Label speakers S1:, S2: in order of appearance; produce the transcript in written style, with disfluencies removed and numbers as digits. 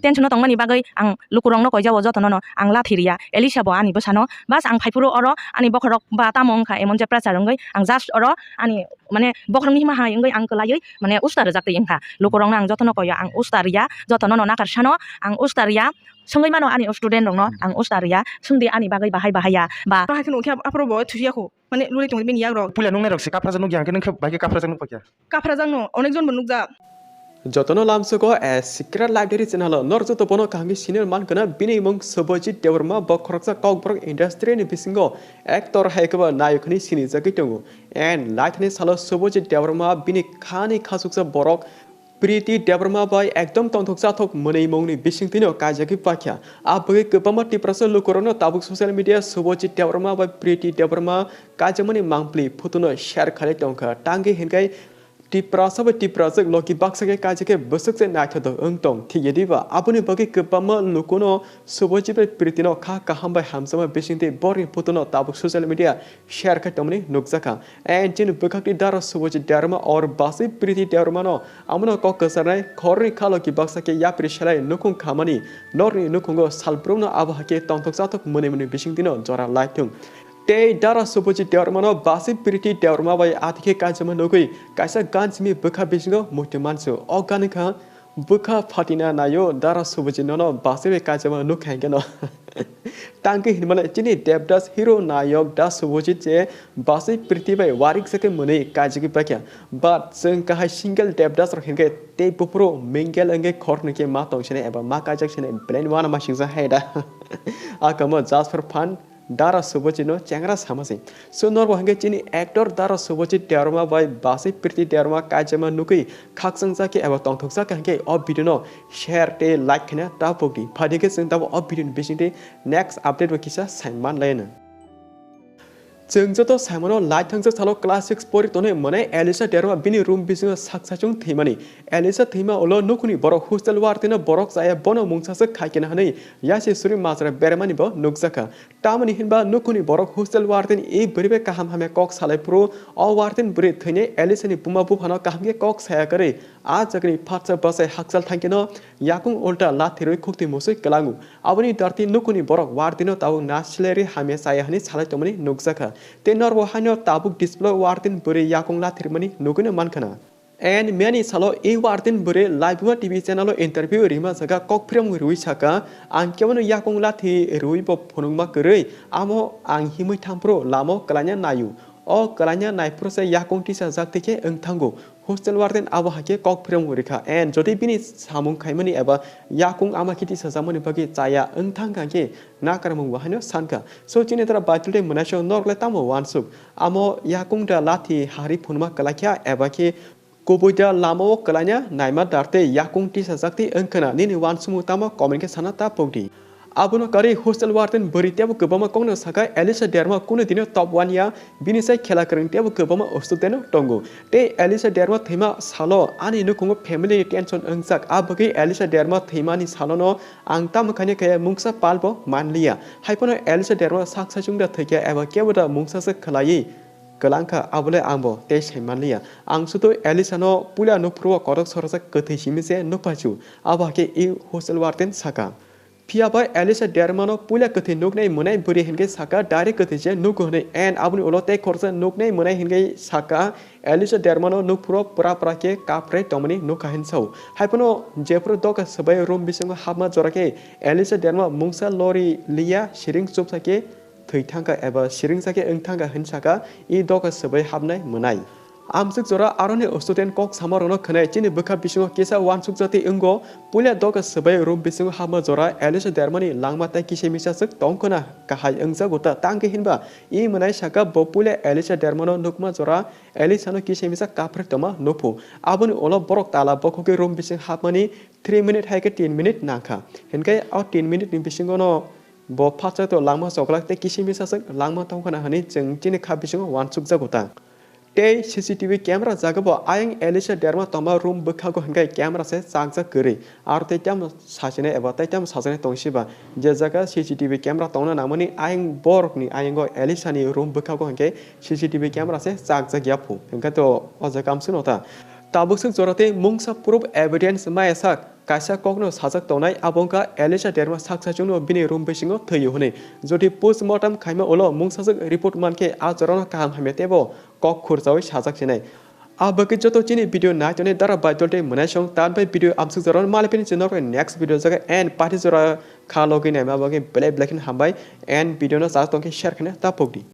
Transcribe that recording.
S1: tension tong mani bagai ang lukurong no ko jawo jotono no ang lathiria Alisha bo ani bosano bas ang phaipuro oro ani bokhorok ba tamong kha emon je pressure ngai ang just oro ani mane bokhorong ni ma ha ngai ang kelai mane ustar jakte ingkha lukurong ang jotono ko ya ang ustaria jotono no nakar sano ang ustaria songai mano ani student rong no ang ustaria sungde ani bagai bahaya ba
S2: ha khano kya apro bo thuya ko mane lule tong bin yak rok
S3: pulia nung nerok sikap raja nung yang ke nung bagai kap raja nung pakya
S2: kapra jang no onek jon bunuk ja
S4: Jotono lamsuko as secret library channel norjo to bono kangi senior man kana bini mong Subhajit dewarma bokhoroksa Kokborok industry ni bisingo actor haikaba nayokni sini jakitongo and lightni salo Subhajit dewarma bini khani khasuksa borok Prity dewarma by ekdom tonthoksa thok monei mongni bisingtino Kaijakha pakya abagi kepama tiprasa lukorono tabuk social media Subhajit dewarma by Prity dewarma kajamani mangpli photono share khale tongkha tangi hinkai Tiprasa loki baksa ke kaje ke besuk se na thado engtong thiyediba apuni bagi kepama lukono Subhajit Pritino kha kaham bai hamsama besinte boring putono tabuk social media share ka tomni nukjaka and jin bekakti Dara Subhajit Dharma or basi Prity Dharma no amuna kok kasarnai khori khalo ki baksa ke ya prishalai nukung khamani norni nukungo salprumno abahake tongthoksa thok mone besingtino jora laitung Te Dara Subhajit Dharma basi Prity Dharma by Atike Kajama Nogui, Kaisa Gansmi Buka Bishingo, Mutimansu, Organica, Buka Patina Nayo, Dara Subhajit no, Basi Kajama Nukangano. Tanki Himala Chini Debdas Hero Nayok Das Subhajit, Basi Prity by Warik Second Muni, Kajaki Paka, but Sunka single Debdas or Hinge, Te Pupro, Mingle and get Kornike Matong Shane, Eba Maka Jackson and Brain one machines ahead. Akamo just for fun. Dara Subhajit no changra samasi. So norbo hange chini actor Dara Subhajit Dharma by basi Prity Dharma kajama nukui khaksangsa ke aba tongthoksa ka hange ob video no share te like khana ta pokti phadike sing ta ob video bisinte next update wa kisa Simon Lane Jengjoto Simono light thangsa salo class 6 pori tone mane Alisha Thwima bini room bisinga saksachung thimani Alisha Thwima olo nukuni borok hostel wartina borok saya bono mungsa khaikena hanai yase suri masra bermani bo nukjaka tamani hinba nukuni borok hostel wartin e beribe kaham hame kok salai pro all wartin buri thine Alisha ni puma bu phano kahamge kok saya kare a jakni phatsa basai haksal thangkeno yakung ulta la thiroi khukti mosoi kalangu abani darti nukuni borok wartino taw nasleri hame saya hani salai tomani nukjaka Tenor wahano tabuk display wartin buri yakung la thirmani nugune mankana and many salo e wartin buri live TV channel interview rima saga kokphrem rui saka ang kemano yakung la thi rui bo phonungma kerei amo ang himui thampro lamo kalanya nayu o kalanya naipro se yakung tisa jaktike engthango hostel warden abo hake kokphrem rikha and jodi bini samung khaimani eba yakung ama kiti sajamani bagi chaya engthanga ke na karamung wahano sanka so chine tara baitulde munasho norgle tamo wansuk amo yakung da lathi hari phunma kalakya eba ke koboida lamo kalanya naima darte yakung tisa jakti engkana nini wansumu tamo comment ke sanata pogdi Abuno kari hostel warden beritiabu kebama kongno saka Alisha Thwima kuno dino top 1 ya binisai khela kareng tiabu kebama ostuteno tongo te Alisha Thwima salo ani nukungo family tension angsak abagi Alisha Thwima ni salo no angta makhane kaya mungsa palbo manlia haipono Alisha Thwima saksa chungda thekya eba keboda mungsa se khalai kalangka abule ambo te semanlia angsuto Alisha no pula no pro korok sorasa kathai simise no pachu abake e hostel warden saka Pia by Alisha Thwima no pula kathi nuknai munai buri hinge saka direct kathi je nukone and abuni olote korsa nuknai munai hinge saka Alisha Thwima no nukpro pra ke kapre tomani nukahin sau haipono jepro doka sabai room bisingo hama jorake Alisha Thwima mungsa lori liya shiring supsake thaithangka eba shiring sake engthangka hinsaka I doka sabai habnai munai Amsuk zora arone student kok samarono khane chini bukha bisingo kesa wansuk jati ingo pulia doka sabai room bisingo hama zora Alisha Thwima ni langma ta kisemisa suk tongkona kahai engsa gota tangke hinba I munai saka bo pulia Alisha Thwima no nukma zora Alisha no kisemisa kapre toma nopu abuni olo borok tala bokoke room bising hamani 3 minute haike 10 minute nakha henkai out 10 minute ni bisingo no bo phacha to langma soklak te kisemisa suk langma tongkona hani jeng chini kha bisingo wansuk jagota Te CCTV camera jagabo ayang Alisha Thwima toma room bukhago hangai camera se sangsa kare ar te tam sasine eba te tam sasine tongshiba je jaga CCTV camera tongna namani ayang borok ni ayango Alisha ni room bukhago hangai CCTV camera se sangsa gyapu hangka to oja kamsunota Tabuk sing jorate mungsa proof evidence mai sak kaisa kokno sajak tonai abongka Alisha Thwima saksachungno bini room bisingo thaiyo hone jodi postmortem khaima olo mungsajak report manke a jorano kaham hametebo kok khurjawi sajak chinai abaki joto chini video na tone dara baitolte munasong tan bai video amsuk joron malpin chino next video jaga and party jora kha login ma bagi black hambai and video na sa tongke share khane tapokdi